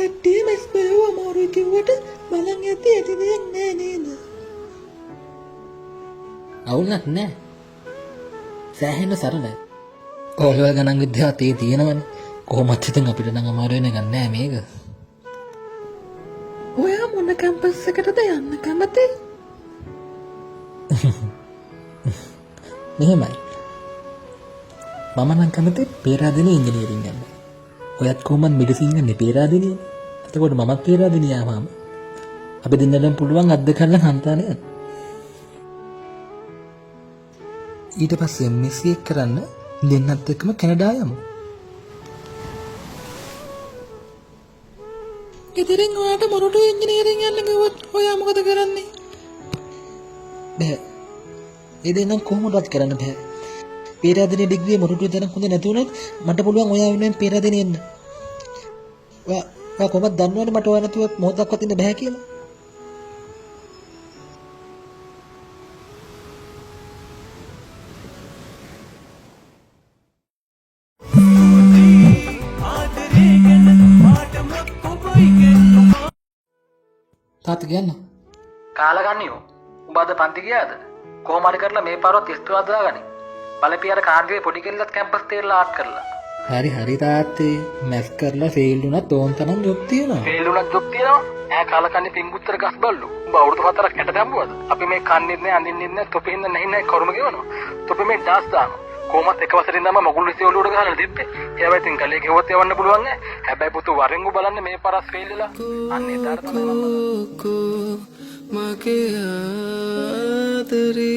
කට්ටියම ස්පෙලුව අමාරුයි කිව්වට බලන් ඇති ඇති දෙයක් නෑ නේද? අවුලක් නෑ. සෑහෙන සරලයි. ඕලෙවල් ගණන් විද්‍යාව තේ තියෙනවනේ. කොහොමත් ඉතින් අපිට නම් අමාරු වෙන එකක් නෑ මේක. ඔයා මොන කැම්පස් එකටද යන්න කැමති? මෙහෙමයි. මම නම් කැමති පේරාදෙණිය ඉංජිනේරින් යන්න. ඔයත් කොහොමද මෙඩිසින් ගන්නේ පේරාදෙණිය? එතකොට මමත් පේරාදෙණිය ආවම අපි දෙන්නටම පුළුවන් අද්ද කරලා හන්තානේ යන්න. ඊට පස්සේ MSc එක කරන්න දෙන්නත් එක්කම කැනඩා යමු. ඉතින් ඔයාට මොරටු ඉංජිනේරින් යන්න ගියොත් ඔයා මොකද කරන්නේ? බෑ. ඒ දෙන්නම් කොහොමවත් කරන්න බෑ. පේරාදෙණිය ඩිග්‍රිය මොරටුවේ තරම් හොඳ නැති වුණත් මට පුළුවන් ඔයා වෙනුවෙන් පේරාදෙණිය එන්න. ඔයා කොහොමද දන්නවනේ මට ඔයා නැතුව මොහොතක්වත් ඉන්න බෑ කියලා? තාත්තා කියන්න. කාලා ගන්නියෝ. උඹ අද පන්ති ගියාද? කොහොම හරි කරලා මේ පාරවත් ඉස්තුවා දාගනි. බලපියර කාර්ගේ පොඩි කෙල්ලත් කැම්පස් තේරලා ආට් කරලා. හරි තාත්තේ. මැස් කරලා ෆේල් වුණත් ඕන් තරම් ජොබ් තියෙනවා. ෆේල් වුණත් ජොබ් තියෙනවා. ඈ කාලා කන්නේ පිංගුත්තර ගස් බල්ලු. උඹ අවුරුදු 4ක් ඇට දැම්මුවද? අපි මේ කන්නේත් නෑ අඳින්නෙත් නෑ තොපේ ඉන්න නැහැ කරුම ගෙවනවා. තොපේ මේ ඩාස් දානවා. කොහොමත් එක වසරින් තමයි මගුල් විසිය ඔලුවට ගහලා තිබ්බේ. ඒවා ඉතින් ගලේ ගෙවුවත් යවන්න පුළුවන් ඈ. හැබැයි පුතු වරෙන්ගු බලන්න මේ පාරස් ෆේල් වෙලා. අන්න ඒතර තමයි මම මගේ ආදරේ